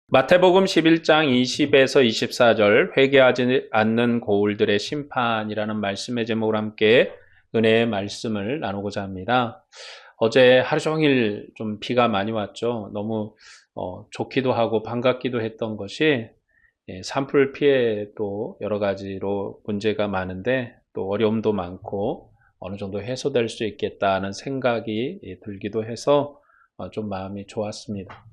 마태복음 11장 20에서 24절 회개하지 않는 고울들의 심판이라는 말씀의 제목으로 함께 은혜의 말씀을 나누고자 합니다. 어제 하루 종일 좀 비가 많이 왔죠. 너무 좋기도 하고 반갑기도 했던 것이 산불 피해 또 여러 가지로 문제가 많은데 또 어려움도 많고 어느 정도 해소될 수 있겠다는 생각이 들기도 해서 좀 마음이 좋았습니다.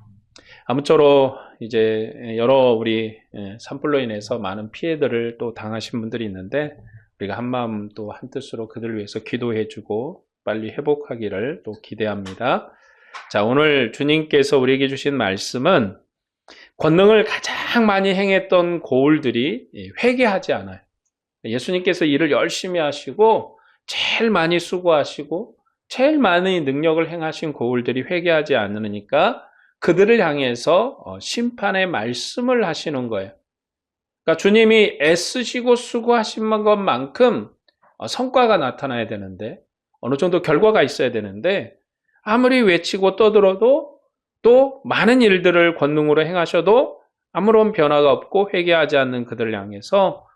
아무쪼록 이제 여러 우리 산불로 인해서 많은 피해들을 또 당하신 분들이 있는데 우리가 한마음 또 한뜻으로 그들을 위해서 기도해주고 빨리 회복하기를 또 기대합니다. 자, 오늘 주님께서 우리에게 주신 말씀은 권능을 가장 많이 행했던 고울들이 회개하지 않아요. 예수님께서 일을 열심히 하시고 제일 많이 수고하시고 제일 많은 능력을 행하신 고울들이 회개하지 않으니까 그들을 향해서 심판의 말씀을 하시는 거예요. 그러니까 주님이 애쓰시고 수고하신 것만큼 성과가 나타나야 되는데 어느 정도 결과가 있어야 되는데 아무리 외치고 떠들어도 또 많은 일들을 권능으로 행하셔도 아무런 변화가 없고 회개하지 않는 그들을 향해서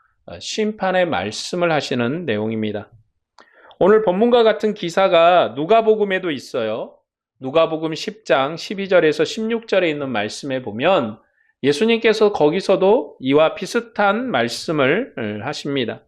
심판의 말씀을 하시는 내용입니다. 오늘 본문과 같은 기사가 누가복음에도 있어요. 누가복음 10장 12절에서 16절에 있는 말씀에 보면 예수님께서 거기서도 이와 비슷한 말씀을 하십니다.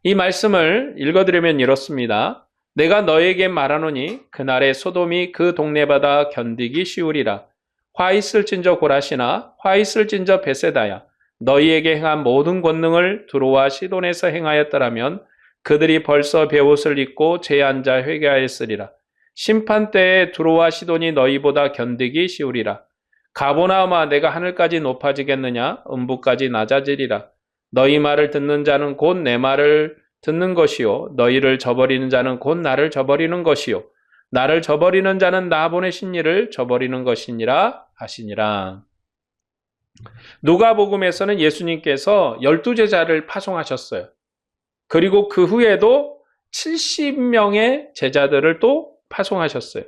이 말씀을 읽어드리면 이렇습니다. 내가 너에게 말하노니 그날에 소돔이 그 동네바다 견디기 쉬우리라. 화 있을진저 고라시나 화 있을진저 베세다야. 너희에게 행한 모든 권능을 두로와 시돈에서 행하였더라면 그들이 벌써 베옷을 입고 죄에 앉아 회개하였으리라. 심판 때에 두로와 시돈이 너희보다 견디기 쉬우리라. 가보나마 내가 하늘까지 높아지겠느냐? 음부까지 낮아지리라. 너희 말을 듣는 자는 곧 내 말을 듣는 것이요. 너희를 저버리는 자는 곧 나를 저버리는 것이요. 나를 저버리는 자는 나 보내신 이를 저버리는 것이니라 하시니라. 누가복음에서는 예수님께서 12제자를 파송하셨어요. 그리고 그 후에도 70명의 제자들을 또 파송하셨어요.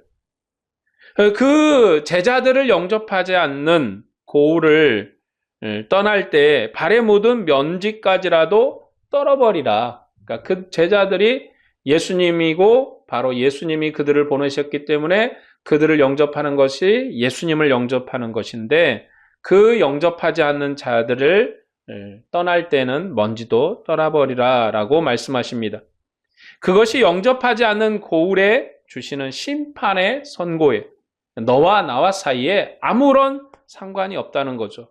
그 제자들을 영접하지 않는 고울을 떠날 때 발에 묻은 면지까지라도 떨어버리라. 그러니까 그 제자들이 예수님이고 바로 예수님이 그들을 보내셨기 때문에 그들을 영접하는 것이 예수님을 영접하는 것인데 그 영접하지 않는 자들을 떠날 때는 먼지도 떠나버리라 라고 말씀하십니다. 그것이 영접하지 않는 고울에 주시는 심판의 선고예요. 너와 나와 사이에 아무런 상관이 없다는 거죠.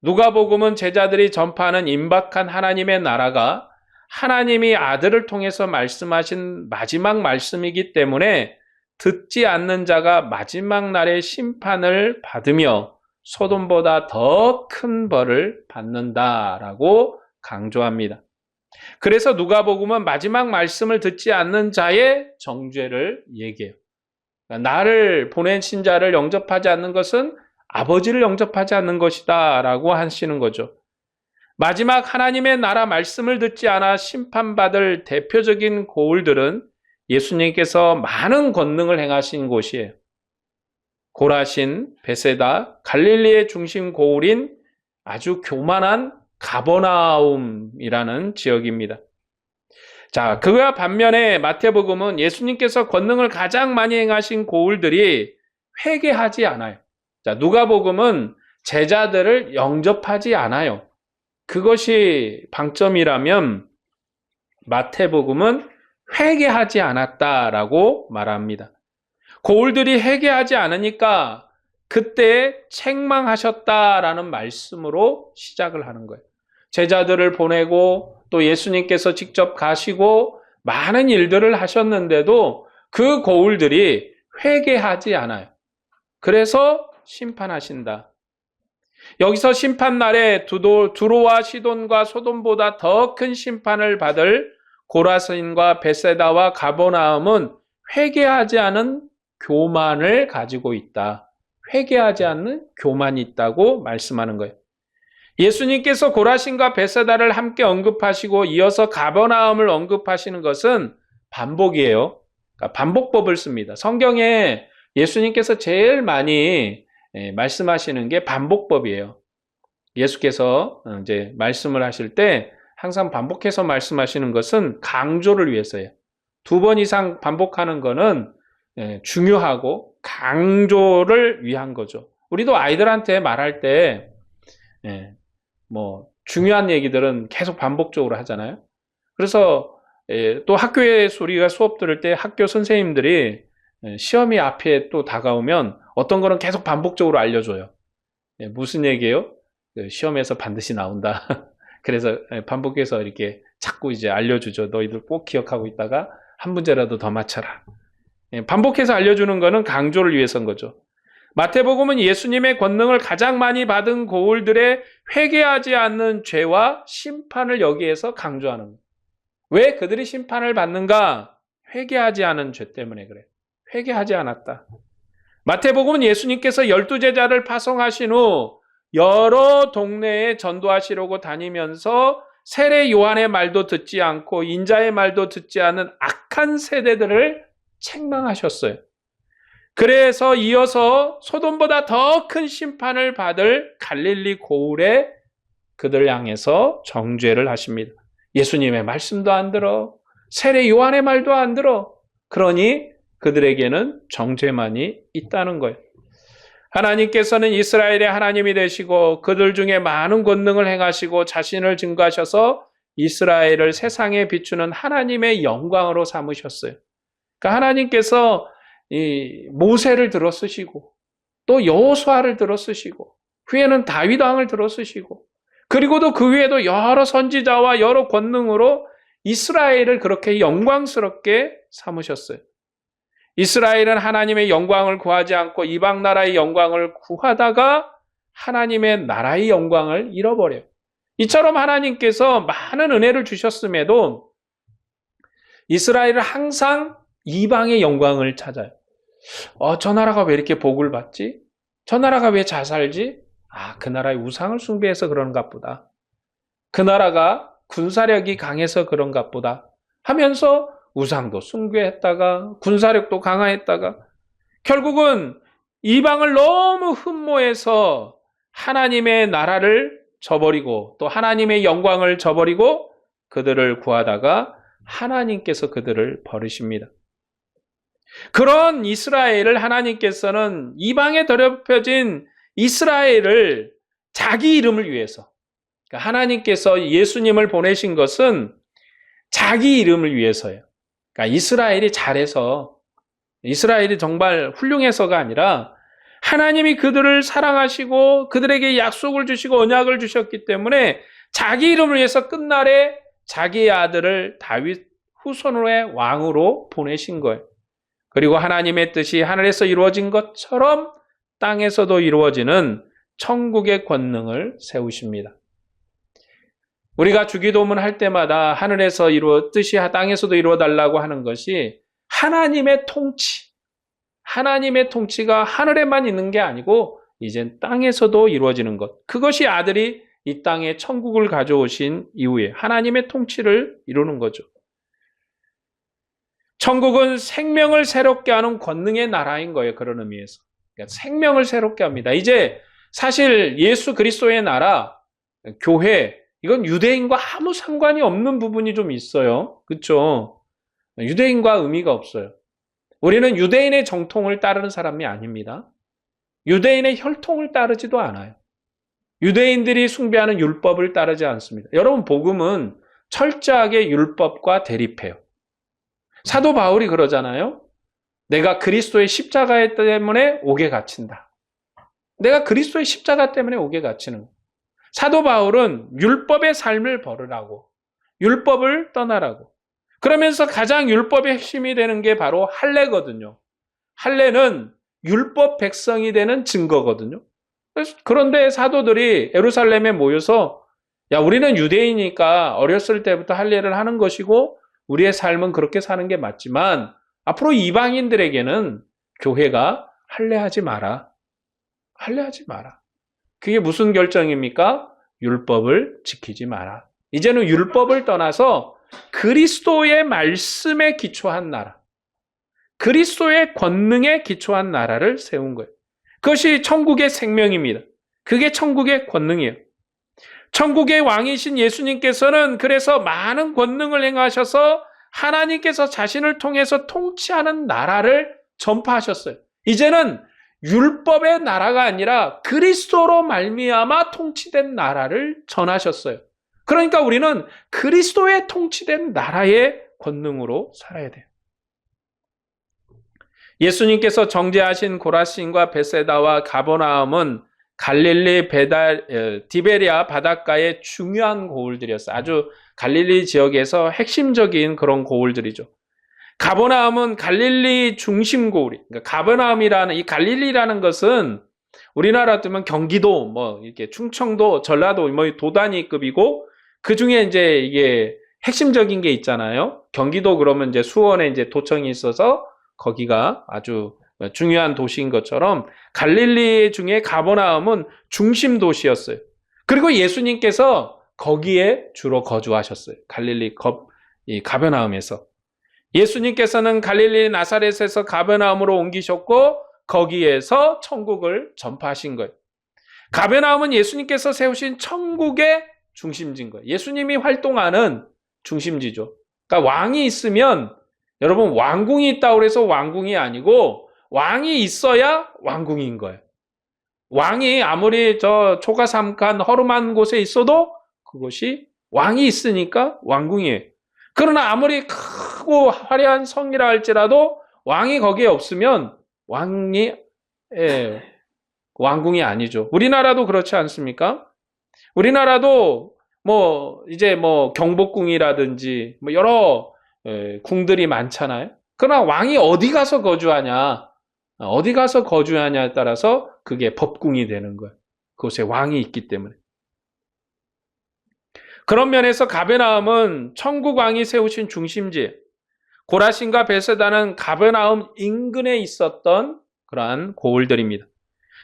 누가복음은 제자들이 전파하는 임박한 하나님의 나라가 하나님이 아들을 통해서 말씀하신 마지막 말씀이기 때문에 듣지 않는 자가 마지막 날의 심판을 받으며 소돔보다 더 큰 벌을 받는다라고 강조합니다. 그래서 누가복음은 마지막 말씀을 듣지 않는 자의 정죄를 얘기해요. 그러니까 나를 보내신 자를 영접하지 않는 것은 아버지를 영접하지 않는 것이다 라고 하시는 거죠. 마지막 하나님의 나라 말씀을 듣지 않아 심판받을 대표적인 고울들은 예수님께서 많은 권능을 행하신 곳이에요. 고라신, 베세다, 갈릴리의 중심 고울인 아주 교만한 가버나움이라는 지역입니다. 자, 그와 반면에 마태복음은 예수님께서 권능을 가장 많이 행하신 고울들이 회개하지 않아요. 자, 누가복음은 제자들을 영접하지 않아요. 그것이 방점이라면 마태복음은 회개하지 않았다라고 말합니다. 고울들이 회개하지 않으니까 그때 책망하셨다라는 말씀으로 시작을 하는 거예요. 제자들을 보내고 또 예수님께서 직접 가시고 많은 일들을 하셨는데도 그 고울들이 회개하지 않아요. 그래서 심판하신다. 여기서 심판날에 두로와 시돈과 소돔보다 더 큰 심판을 받을 고라신과 베세다와 가버나움은 회개하지 않은 교만을 가지고 있다. 회개하지 않는 교만이 있다고 말씀하는 거예요. 예수님께서 고라신과 베세다를 함께 언급하시고 이어서 가버나움을 언급하시는 것은 반복이에요. 그러니까 반복법을 씁니다. 성경에 예수님께서 제일 많이 말씀하시는 게 반복법이에요. 예수께서 이제 말씀을 하실 때 항상 반복해서 말씀하시는 것은 강조를 위해서예요. 2번 이상 반복하는 거는 중요하고 강조를 위한 거죠. 우리도 아이들한테 말할 때 뭐 중요한 얘기들은 계속 반복적으로 하잖아요. 그래서 또 학교에서 우리가 수업 들을 때 학교 선생님들이 시험이 앞에 또 다가오면 어떤 거는 계속 반복적으로 알려줘요. 무슨 얘기예요? 시험에서 반드시 나온다. 그래서 반복해서 이렇게 자꾸 이제 알려주죠. 너희들 꼭 기억하고 있다가 한 문제라도 더 맞춰라. 반복해서 알려주는 거는 강조를 위해서인 거죠. 마태복음은 예수님의 권능을 가장 많이 받은 고울들의 회개하지 않는 죄와 심판을 여기에서 강조하는 거예요. 왜 그들이 심판을 받는가? 회개하지 않은 죄 때문에 그래요. 회개하지 않았다. 마태복음은 예수님께서 12제자를 파송하신 후 여러 동네에 전도하시려고 다니면서 세례 요한의 말도 듣지 않고 인자의 말도 듣지 않은 악한 세대들을 책망하셨어요. 그래서 이어서 소돔보다 더 큰 심판을 받을 갈릴리 고울에 그들을 향해서 정죄를 하십니다. 예수님의 말씀도 안 들어, 세례 요한의 말도 안 들어. 그러니 그들에게는 정죄만이 있다는 거예요. 하나님께서는 이스라엘의 하나님이 되시고 그들 중에 많은 권능을 행하시고 자신을 증거하셔서 이스라엘을 세상에 비추는 하나님의 영광으로 삼으셨어요. 그러니까 하나님께서 이 모세를 들어 쓰시고 또 여호수아를 들어 쓰시고 후에는 다윗 왕을 들어 쓰시고 그리고도 그 위에도 여러 선지자와 여러 권능으로 이스라엘을 그렇게 영광스럽게 삼으셨어요. 이스라엘은 하나님의 영광을 구하지 않고 이방 나라의 영광을 구하다가 하나님의 나라의 영광을 잃어버려요. 이처럼 하나님께서 많은 은혜를 주셨음에도 이스라엘은 항상 이방의 영광을 찾아요. 저 나라가 왜 이렇게 복을 받지? 저 나라가 왜 잘 살지? 그 나라의 우상을 숭배해서 그런가 보다. 그 나라가 군사력이 강해서 그런가 보다 하면서 우상도 숭배했다가 군사력도 강화했다가 결국은 이방을 너무 흠모해서 하나님의 나라를 저버리고 또 하나님의 영광을 저버리고 그들을 구하다가 하나님께서 그들을 버리십니다. 그런 이스라엘을 하나님께서는 이방에 더럽혀진 이스라엘을 자기 이름을 위해서, 그러니까 하나님께서 예수님을 보내신 것은 자기 이름을 위해서예요. 그러니까 이스라엘이 잘해서, 이스라엘이 정말 훌륭해서가 아니라 하나님이 그들을 사랑하시고 그들에게 약속을 주시고 언약을 주셨기 때문에 자기 이름을 위해서 끝날에 자기의 아들을 다윗 후손의 왕으로 보내신 거예요. 그리고 하나님의 뜻이 하늘에서 이루어진 것처럼 땅에서도 이루어지는 천국의 권능을 세우십니다. 우리가 주기도문 할 때마다 하늘에서 뜻이 땅에서도 이루어달라고 하는 것이 하나님의 통치, 하나님의 통치가 하늘에만 있는 게 아니고 이젠 땅에서도 이루어지는 것. 그것이 아들이 이 땅에 천국을 가져오신 이후에 하나님의 통치를 이루는 거죠. 천국은 생명을 새롭게 하는 권능의 나라인 거예요. 그런 의미에서. 그러니까 생명을 새롭게 합니다. 이제 사실 예수 그리스도의 나라, 교회, 이건 유대인과 아무 상관이 없는 부분이 좀 있어요. 그렇죠? 유대인과 의미가 없어요. 우리는 유대인의 정통을 따르는 사람이 아닙니다. 유대인의 혈통을 따르지도 않아요. 유대인들이 숭배하는 율법을 따르지 않습니다. 여러분, 복음은 철저하게 율법과 대립해요. 사도 바울이 그러잖아요. 내가 그리스도의 십자가 때문에 옥에 갇힌다. 내가 그리스도의 십자가 때문에 옥에 갇히는 거예요. 사도 바울은 율법의 삶을 벌으라고, 율법을 떠나라고. 그러면서 가장 율법의 핵심이 되는 게 바로 할례거든요. 할례는 율법 백성이 되는 증거거든요. 그런데 사도들이 예루살렘에 모여서 야, 우리는 유대인이니까 어렸을 때부터 할례를 하는 것이고 우리의 삶은 그렇게 사는 게 맞지만 앞으로 이방인들에게는 교회가 할례하지 마라. 할례하지 마라. 그게 무슨 결정입니까? 율법을 지키지 마라. 이제는 율법을 떠나서 그리스도의 말씀에 기초한 나라, 그리스도의 권능에 기초한 나라를 세운 거예요. 그것이 천국의 생명입니다. 그게 천국의 권능이에요. 천국의 왕이신 예수님께서는 그래서 많은 권능을 행하셔서 하나님께서 자신을 통해서 통치하는 나라를 전파하셨어요. 이제는 율법의 나라가 아니라 그리스도로 말미암아 통치된 나라를 전하셨어요. 그러니까 우리는 그리스도의 통치된 나라의 권능으로 살아야 돼요. 예수님께서 정죄하신 고라신과 베세다와 가버나움은 갈릴리 디베리아 바닷가의 중요한 고을들이었어요. 아주 갈릴리 지역에서 핵심적인 그런 고을들이죠. 가버나움은 갈릴리 중심 고을이. 그러니까 가버나움이라는 이 갈릴리라는 것은 우리나라 뜨면 경기도, 뭐 이렇게 충청도, 전라도 뭐 도단위급이고 그 중에 이제 이게 핵심적인 게 있잖아요. 경기도 그러면 이제 수원에 이제 도청이 있어서 거기가 아주 중요한 도시인 것처럼 갈릴리 중에 가버나움은 중심 도시였어요. 그리고 예수님께서 거기에 주로 거주하셨어요. 갈릴리 이 가버나움에서. 예수님께서는 갈릴리 나사렛에서 가버나움으로 옮기셨고 거기에서 천국을 전파하신 거예요. 가버나움은 예수님께서 세우신 천국의 중심지인 거예요. 예수님이 활동하는 중심지죠. 그러니까 왕이 있으면 여러분 왕궁이 있다고 해서 왕궁이 아니고 왕이 있어야 왕궁인 거예요. 왕이 아무리 저 초가삼간 허름한 곳에 있어도 그것이 왕이 있으니까 왕궁이에요. 그러나 아무리 크고 화려한 성이라 할지라도 왕이 거기에 없으면 왕궁이 아니죠. 우리나라도 그렇지 않습니까? 우리나라도 이제 경복궁이라든지 여러 궁들이 많잖아요. 그러나 왕이 어디 가서 거주하냐에 따라서 그게 법궁이 되는 거예요. 그곳에 왕이 있기 때문에. 그런 면에서 가버나움은 천국 왕이 세우신 중심지, 고라신과 베세다는 가버나움 인근에 있었던 그러한 고을들입니다.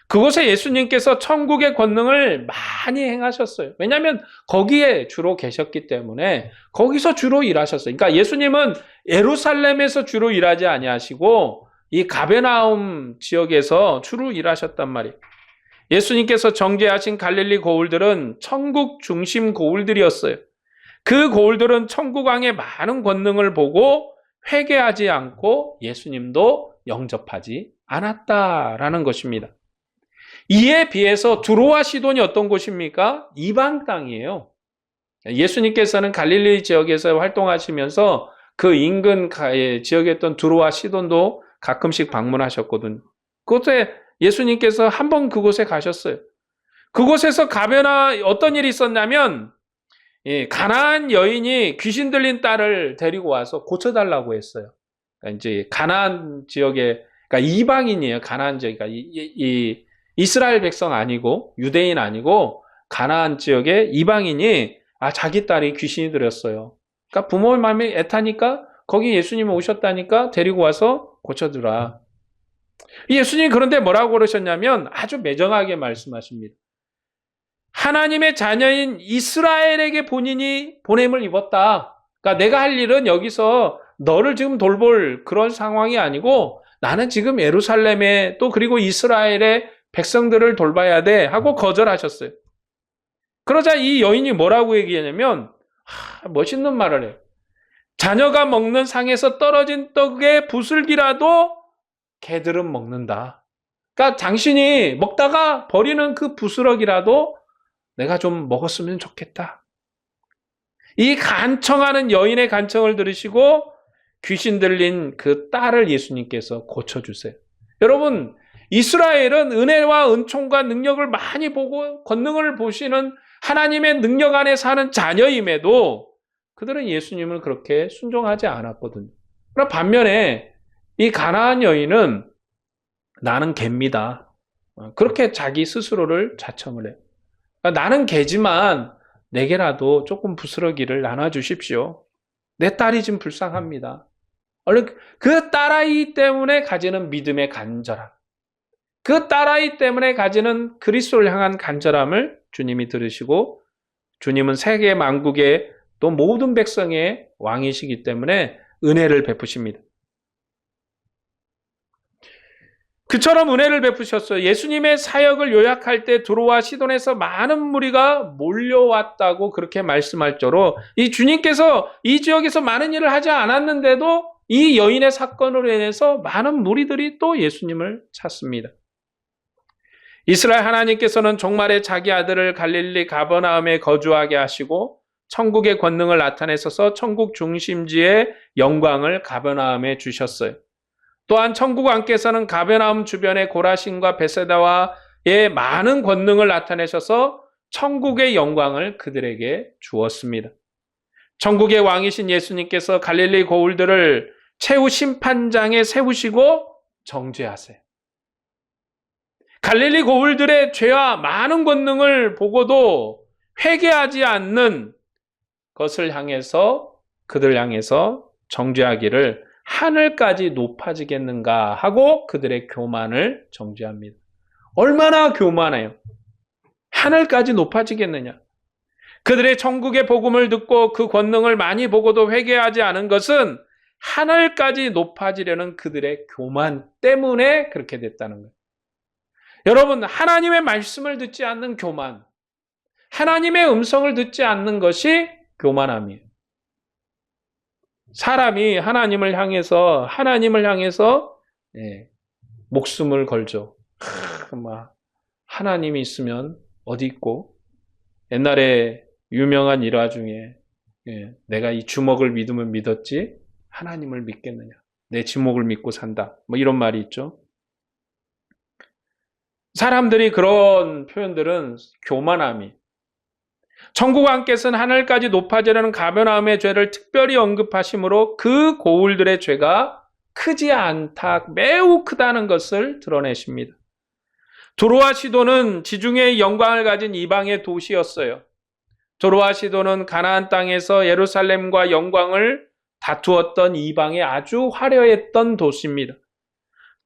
그곳에 예수님께서 천국의 권능을 많이 행하셨어요. 왜냐하면 거기에 주로 계셨기 때문에 거기서 주로 일하셨어요. 그러니까 예수님은 예루살렘에서 주로 일하지 아니하시고 이 가버나움 지역에서 주로 일하셨단 말이에요. 예수님께서 정죄하신 갈릴리 고을들은 천국 중심 고을들이었어요. 그 고을들은 천국 왕의 많은 권능을 보고 회개하지 않고 예수님도 영접하지 않았다라는 것입니다. 이에 비해서 두로와 시돈이 어떤 곳입니까? 이방 땅이에요. 예수님께서는 갈릴리 지역에서 활동하시면서 그 인근 지역에 있던 두로와 시돈도 가끔씩 방문하셨거든요. 그곳에 예수님께서 한 번 그곳에 가셨어요. 그곳에서 어떤 일이 있었냐면 가나안 여인이 귀신 들린 딸을 데리고 와서 고쳐달라고 했어요. 그러니까 이제 가나안 지역에, 그러니까 이방인이에요. 가나안 지역, 그러니까 이스라엘 백성 아니고 유대인 아니고 가나안 지역의 이방인이 자기 딸이 귀신이 들었어요. 그러니까 부모의 마음이 애타니까 거기 예수님이 오셨다니까 데리고 와서 고쳐주라. 예수님이 그런데 뭐라고 그러셨냐면 아주 매정하게 말씀하십니다. 하나님의 자녀인 이스라엘에게 본인이 보냄을 입었다. 그러니까 내가 할 일은 여기서 너를 지금 돌볼 그런 상황이 아니고 나는 지금 예루살렘에 또 그리고 이스라엘의 백성들을 돌봐야 돼 하고 거절하셨어요. 그러자 이 여인이 뭐라고 얘기하냐면 멋있는 말을 해요. 자녀가 먹는 상에서 떨어진 떡의 부슬기라도 개들은 먹는다. 그러니까 당신이 먹다가 버리는 그 부스러기라도 내가 좀 먹었으면 좋겠다. 이 간청하는 여인의 간청을 들으시고 귀신 들린 그 딸을 예수님께서 고쳐주세요. 여러분, 이스라엘은 은혜와 은총과 능력을 많이 보고 권능을 보시는 하나님의 능력 안에 사는 자녀임에도 그들은 예수님을 그렇게 순종하지 않았거든요. 그러나 반면에 이 가나안 여인은 나는 개입니다. 그렇게 자기 스스로를 자청을 해요. 그러니까 나는 개지만 내게라도 조금 부스러기를 나눠주십시오. 내 딸이 지금 불쌍합니다. 얼른 그 딸아이 때문에 가지는 믿음의 간절함, 그 딸아이 때문에 가지는 그리스도를 향한 간절함을 주님이 들으시고 주님은 세계 만국의 또 모든 백성의 왕이시기 때문에 은혜를 베푸십니다. 그처럼 은혜를 베푸셨어요. 예수님의 사역을 요약할 때 두로와 시돈에서 많은 무리가 몰려왔다고 그렇게 말씀할 정도로 이 주님께서 이 지역에서 많은 일을 하지 않았는데도 이 여인의 사건으로 인해서 많은 무리들이 또 예수님을 찾습니다. 이스라엘 하나님께서는 종말에 자기 아들을 갈릴리 가버나움에 거주하게 하시고 천국의 권능을 나타내셔서 천국 중심지의 영광을 가버나움에 주셨어요. 또한 천국 왕께서는 가버나움 주변의 고라신과 베세다와의 많은 권능을 나타내셔서 천국의 영광을 그들에게 주었습니다. 천국의 왕이신 예수님께서 갈릴리 고울들을 최후 심판장에 세우시고 정죄하세요. 갈릴리 고울들의 죄와 많은 권능을 보고도 회개하지 않는 것을 향해서 그들 향해서 정죄하기를 하늘까지 높아지겠는가 하고 그들의 교만을 정죄합니다. 얼마나 교만해요. 하늘까지 높아지겠느냐. 그들의 천국의 복음을 듣고 그 권능을 많이 보고도 회개하지 않은 것은 하늘까지 높아지려는 그들의 교만 때문에 그렇게 됐다는 거예요. 여러분, 하나님의 말씀을 듣지 않는 교만, 하나님의 음성을 듣지 않는 것이 교만함이에요. 사람이 하나님을 향해서 목숨을 걸죠. 하나님이 있으면 어디 있고, 옛날에 유명한 일화 중에 내가 이 주먹을 믿으면 믿었지 하나님을 믿겠느냐. 내 주먹을 믿고 산다. 이런 말이 있죠. 사람들이 그런 표현들은 교만함이. 천국 왕께서는 하늘까지 높아지려는 가버나움의 죄를 특별히 언급하심으로 그 고울들의 죄가 크지 않다, 매우 크다는 것을 드러내십니다. 두로와 시돈은 지중해의 영광을 가진 이방의 도시였어요. 두로와 시돈은 가나안 땅에서 예루살렘과 영광을 다투었던 이방의 아주 화려했던 도시입니다.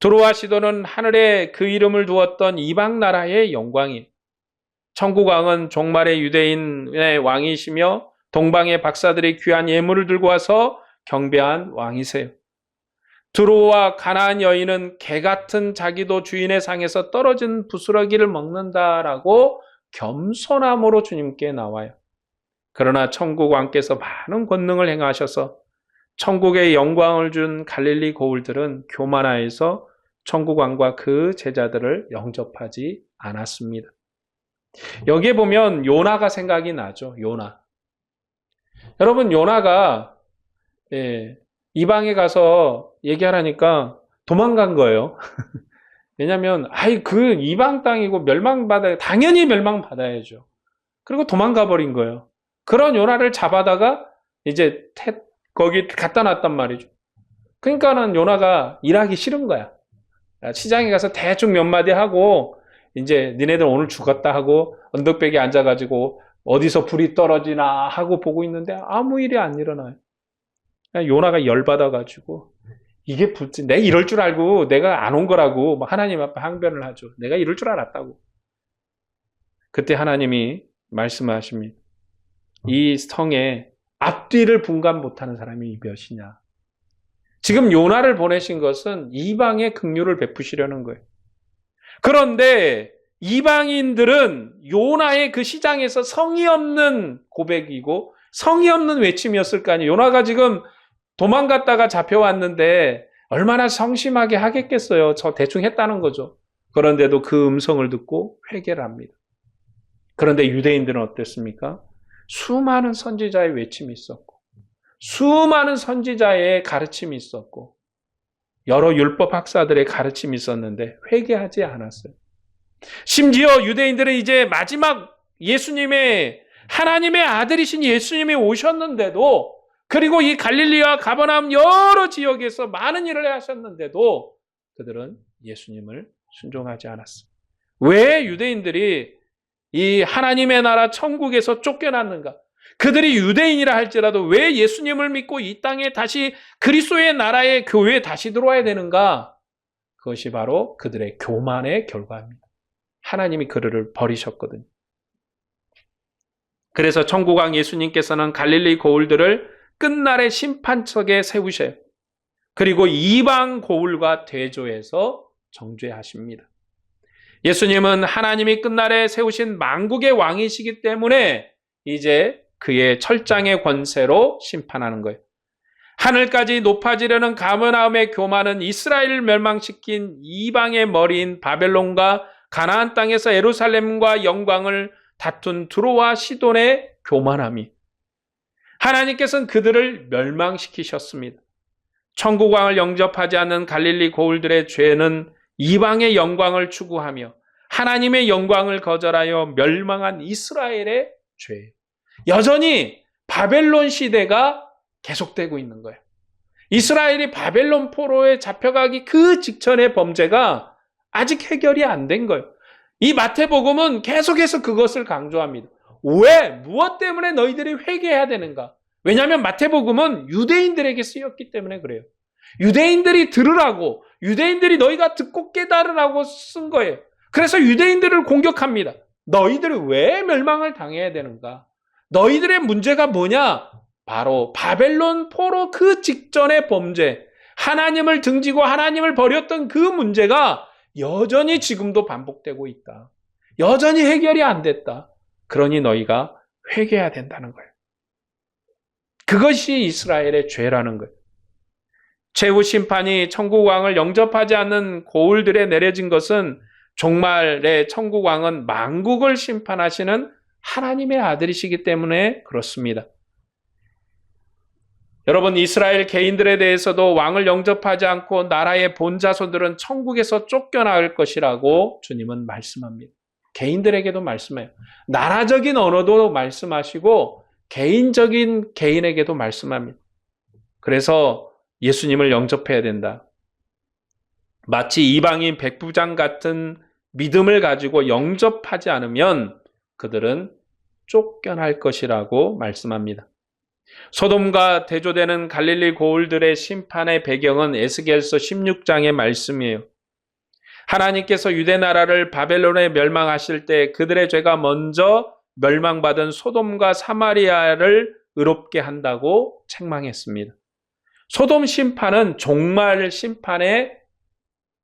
두로와 시돈은 하늘에 그 이름을 두었던 이방 나라의 영광이에요. 천국 왕은 종말의 유대인의 왕이시며 동방의 박사들이 귀한 예물을 들고 와서 경배한 왕이세요. 두로와 가나안 여인은 개 같은 자기도 주인의 상에서 떨어진 부스러기를 먹는다라고 겸손함으로 주님께 나와요. 그러나 천국 왕께서 많은 권능을 행하셔서 천국의 영광을 준 갈릴리 고울들은 교만하여서 천국 왕과 그 제자들을 영접하지 않았습니다. 여기에 보면 요나가 생각이 나죠. 요나. 여러분, 요나가 이방에 가서 얘기하라니까 도망간 거예요. 왜냐하면 그 이방 땅이고 당연히 멸망받아야죠. 그리고 도망가 버린 거예요. 그런 요나를 잡아다가 이제 거기 갖다 놨단 말이죠. 그러니까는 요나가 일하기 싫은 거야. 시장에 가서 대충 몇 마디 하고 이제 니네들 오늘 죽었다 하고 언덕배기에 앉아가지고 어디서 불이 떨어지나 하고 보고 있는데 아무 일이 안 일어나요. 요나가 열받아가지고 이게 내가 이럴 줄 알고 내가 안 온 거라고 하나님 앞에 항변을 하죠. 내가 이럴 줄 알았다고. 그때 하나님이 말씀하십니다. 이 성에 앞뒤를 분간 못하는 사람이 몇이냐. 지금 요나를 보내신 것은 이방의 긍휼을 베푸시려는 거예요. 그런데 이방인들은 요나의 그 시장에서 성의 없는 고백이고 성의 없는 외침이었을 거 아니에요. 요나가 지금 도망갔다가 잡혀왔는데 얼마나 성심하게 하겠겠어요. 저 대충 했다는 거죠. 그런데도 그 음성을 듣고 회개를 합니다. 그런데 유대인들은 어땠습니까? 수많은 선지자의 외침이 있었고 수많은 선지자의 가르침이 있었고 여러 율법 학사들의 가르침이 있었는데 회개하지 않았어요. 심지어 유대인들은 이제 마지막 하나님의 아들이신 예수님이 오셨는데도, 그리고 이 갈릴리와 가버나움 여러 지역에서 많은 일을 하셨는데도 그들은 예수님을 순종하지 않았어요. 왜 유대인들이 이 하나님의 나라 천국에서 쫓겨났는가? 그들이 유대인이라 할지라도 왜 예수님을 믿고 이 땅에 다시 그리스도의 나라의 교회에 다시 들어와야 되는가? 그것이 바로 그들의 교만의 결과입니다. 하나님이 그들을 버리셨거든요. 그래서 천국왕 예수님께서는 갈릴리 고울들을 끝날의 심판석에 세우셔요. 그리고 이방 고울과 대조해서 정죄하십니다. 예수님은 하나님이 끝날에 세우신 만국의 왕이시기 때문에 이제 그의 철장의 권세로 심판하는 거예요. 하늘까지 높아지려는 가버나움의 교만은 이스라엘을 멸망시킨 이방의 머리인 바벨론과 가나안 땅에서 예루살렘과 영광을 다툰 두로와 시돈의 교만함이, 하나님께서는 그들을 멸망시키셨습니다. 천국왕을 영접하지 않는 갈릴리 고울들의 죄는 이방의 영광을 추구하며 하나님의 영광을 거절하여 멸망한 이스라엘의 죄예요. 여전히 바벨론 시대가 계속되고 있는 거예요. 이스라엘이 바벨론 포로에 잡혀가기 그 직전의 범죄가 아직 해결이 안 된 거예요. 이 마태복음은 계속해서 그것을 강조합니다. 왜? 무엇 때문에 너희들이 회개해야 되는가? 왜냐하면 마태복음은 유대인들에게 쓰였기 때문에 그래요. 유대인들이 들으라고, 유대인들이 너희가 듣고 깨달으라고 쓴 거예요. 그래서 유대인들을 공격합니다. 너희들이 왜 멸망을 당해야 되는가? 너희들의 문제가 뭐냐? 바로 바벨론 포로 그 직전의 범죄, 하나님을 등지고 하나님을 버렸던 그 문제가 여전히 지금도 반복되고 있다. 여전히 해결이 안 됐다. 그러니 너희가 회개해야 된다는 거예요. 그것이 이스라엘의 죄라는 거예요. 최후 심판이 천국왕을 영접하지 않는 고울들에 내려진 것은 종말의 천국왕은 만국을 심판하시는 하나님의 아들이시기 때문에 그렇습니다. 여러분, 이스라엘 개인들에 대해서도 왕을 영접하지 않고 나라의 본자손들은 천국에서 쫓겨나갈 것이라고 주님은 말씀합니다. 개인들에게도 말씀해요. 나라적인 언어도 말씀하시고 개인적인 개인에게도 말씀합니다. 그래서 예수님을 영접해야 된다. 마치 이방인 백부장 같은 믿음을 가지고 영접하지 않으면 그들은 쫓겨날 것이라고 말씀합니다. 소돔과 대조되는 갈릴리 고울들의 심판의 배경은 에스겔서 16장의 말씀이에요. 하나님께서 유대 나라를 바벨론에 멸망하실 때 그들의 죄가 먼저 멸망받은 소돔과 사마리아를 의롭게 한다고 책망했습니다. 소돔 심판은 종말 심판의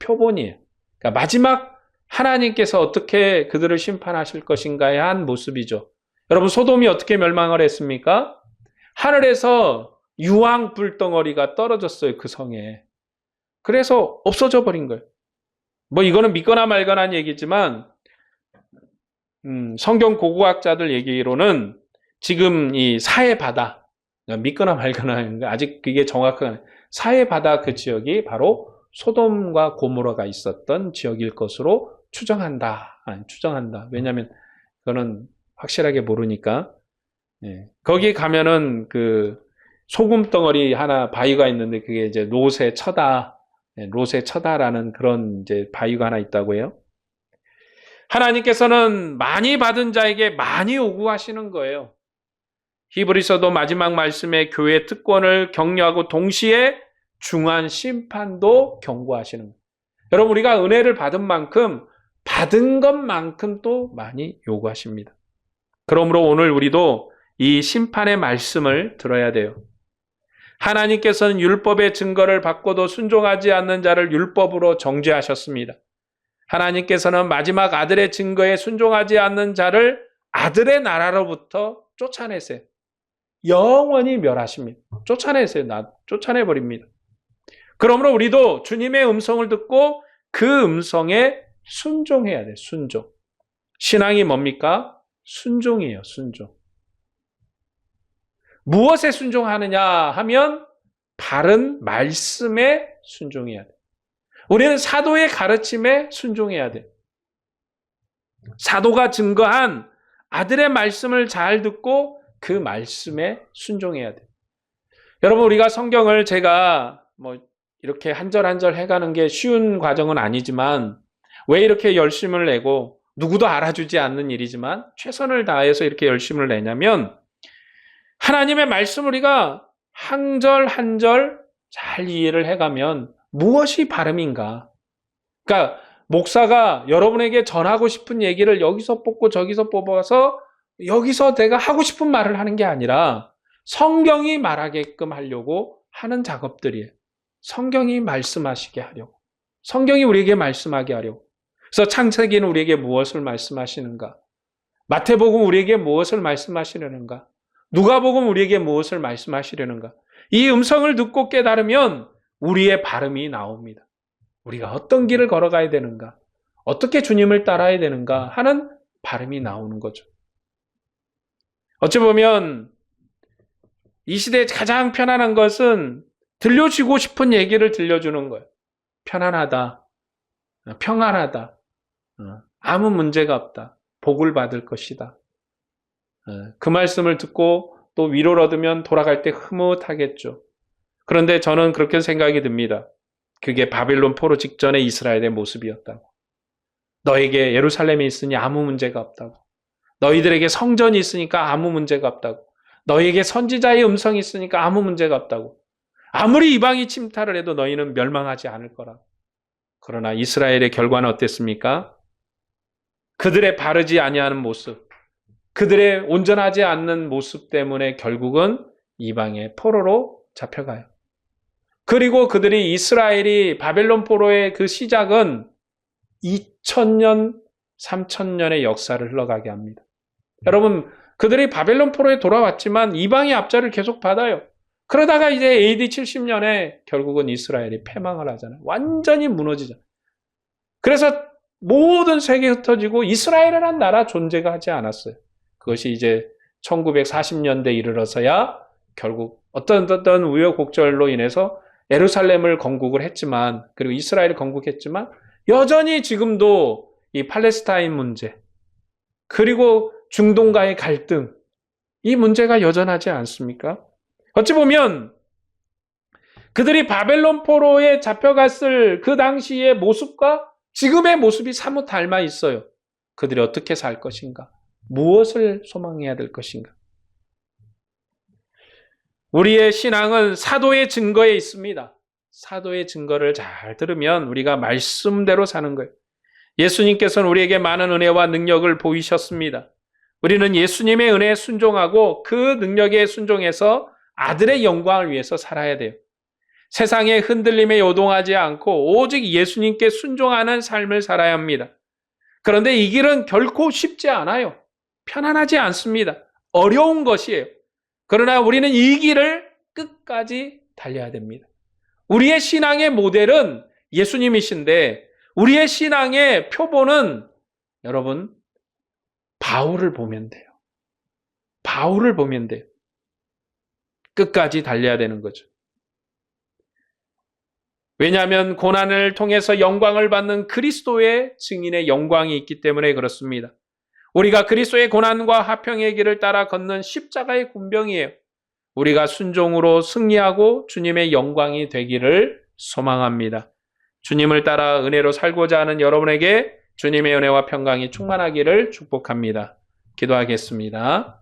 표본이에요. 그러니까 마지막 하나님께서 어떻게 그들을 심판하실 것인가에 한 모습이죠. 여러분, 소돔이 어떻게 멸망을 했습니까? 하늘에서 유황 불덩어리가 떨어졌어요, 그 성에. 그래서 없어져 버린 거예요. 뭐 이거는 믿거나 말거나 얘기지만 성경 고고학자들 얘기로는 지금 이 사해 바다, 믿거나 말거나 아직 그게 정확한 사해 바다 그 지역이 바로 소돔과 고모라가 있었던 지역일 것으로 추정한다. 왜냐하면 그거는 확실하게 모르니까. 거기 가면은 그 소금 덩어리 하나 바위가 있는데 그게 이제 롯의 처다라는 그런 이제 바위가 하나 있다고 해요. 하나님께서는 많이 받은 자에게 많이 요구하시는 거예요. 히브리서도 마지막 말씀에 교회의 특권을 격려하고 동시에 중한 심판도 경고하시는 거예요. 여러분, 우리가 은혜를 받은 만큼 받은 것만큼 또 많이 요구하십니다. 그러므로 오늘 우리도 이 심판의 말씀을 들어야 돼요. 하나님께서는 율법의 증거를 받고도 순종하지 않는 자를 율법으로 정죄하셨습니다. 하나님께서는 마지막 아들의 증거에 순종하지 않는 자를 아들의 나라로부터 쫓아내세요. 영원히 멸하십니다. 쫓아내버립니다. 그러므로 우리도 주님의 음성을 듣고 그 음성에 순종해야 돼요. 순종. 신앙이 뭡니까? 순종이에요. 순종. 무엇에 순종하느냐 하면 바른 말씀에 순종해야 돼. 우리는 사도의 가르침에 순종해야 돼. 사도가 증거한 아들의 말씀을 잘 듣고 그 말씀에 순종해야 돼. 여러분, 우리가 성경을 제가 뭐 이렇게 한 절 한 절 해가는 게 쉬운 과정은 아니지만 왜 이렇게 열심을 내고 누구도 알아주지 않는 일이지만 최선을 다해서 이렇게 열심을 내냐면 하나님의 말씀을 우리가 한 절 한 절 잘 이해를 해가면 무엇이 바름인가? 그러니까 목사가 여러분에게 전하고 싶은 얘기를 여기서 뽑고 저기서 뽑아서 여기서 내가 하고 싶은 말을 하는 게 아니라 성경이 말하게끔 하려고 하는 작업들이에요. 성경이 말씀하시게 하려고. 성경이 우리에게 말씀하게 하려고. 그래서 창세기는 우리에게 무엇을 말씀하시는가? 마태복음 우리에게 무엇을 말씀하시려는가? 누가복음 우리에게 무엇을 말씀하시려는가? 이 음성을 듣고 깨달으면 우리의 발음이 나옵니다. 우리가 어떤 길을 걸어가야 되는가? 어떻게 주님을 따라야 되는가 하는 발음이 나오는 거죠. 어찌 보면 이 시대에 가장 편안한 것은 들려주고 싶은 얘기를 들려주는 거예요. 편안하다, 평안하다, 아무 문제가 없다, 복을 받을 것이다. 그 말씀을 듣고 또 위로를 얻으면 돌아갈 때 흐뭇하겠죠. 그런데 저는 그렇게 생각이 듭니다. 그게 바빌론 포로 직전의 이스라엘의 모습이었다고. 너에게 예루살렘이 있으니 아무 문제가 없다고. 너희들에게 성전이 있으니까 아무 문제가 없다고. 너희에게 선지자의 음성이 있으니까 아무 문제가 없다고. 아무리 이방이 침탈을 해도 너희는 멸망하지 않을 거라고. 그러나 이스라엘의 결과는 어땠습니까? 그들의 바르지 아니하는 모습, 그들의 온전하지 않는 모습 때문에 결국은 이방의 포로로 잡혀가요. 그리고 그들이 이스라엘이 바벨론 포로의 그 시작은 2000년, 3000년의 역사를 흘러가게 합니다. 여러분, 그들이 바벨론 포로에 돌아왔지만 이방의 압제를 계속 받아요. 그러다가 이제 AD 70년에 결국은 이스라엘이 패망을 하잖아요. 완전히 무너지잖아요. 그래서 모든 세계에 흩어지고 이스라엘이라는 나라 존재가 하지 않았어요. 그것이 이제 1940년대에 이르러서야 결국 어떤 우여곡절로 인해서 예루살렘을 건국을 했지만, 그리고 이스라엘을 건국했지만, 여전히 지금도 이 팔레스타인 문제, 그리고 중동과의 갈등, 이 문제가 여전하지 않습니까? 어찌 보면 그들이 바벨론 포로에 잡혀갔을 그 당시의 모습과 지금의 모습이 사뭇 닮아 있어요. 그들이 어떻게 살 것인가? 무엇을 소망해야 될 것인가? 우리의 신앙은 사도의 증거에 있습니다. 사도의 증거를 잘 들으면 우리가 말씀대로 사는 거예요. 예수님께서는 우리에게 많은 은혜와 능력을 보이셨습니다. 우리는 예수님의 은혜에 순종하고 그 능력에 순종해서 아들의 영광을 위해서 살아야 돼요. 세상의 흔들림에 요동하지 않고 오직 예수님께 순종하는 삶을 살아야 합니다. 그런데 이 길은 결코 쉽지 않아요. 편안하지 않습니다. 어려운 것이에요. 그러나 우리는 이 길을 끝까지 달려야 됩니다. 우리의 신앙의 모델은 예수님이신데 우리의 신앙의 표본은 여러분 바울을 보면 돼요. 바울을 보면 돼요. 끝까지 달려야 되는 거죠. 왜냐하면 고난을 통해서 영광을 받는 그리스도의 증인의 영광이 있기 때문에 그렇습니다. 우리가 그리스도의 고난과 화평의 길을 따라 걷는 십자가의 군병이에요. 우리가 순종으로 승리하고 주님의 영광이 되기를 소망합니다. 주님을 따라 은혜로 살고자 하는 여러분에게 주님의 은혜와 평강이 충만하기를 축복합니다. 기도하겠습니다.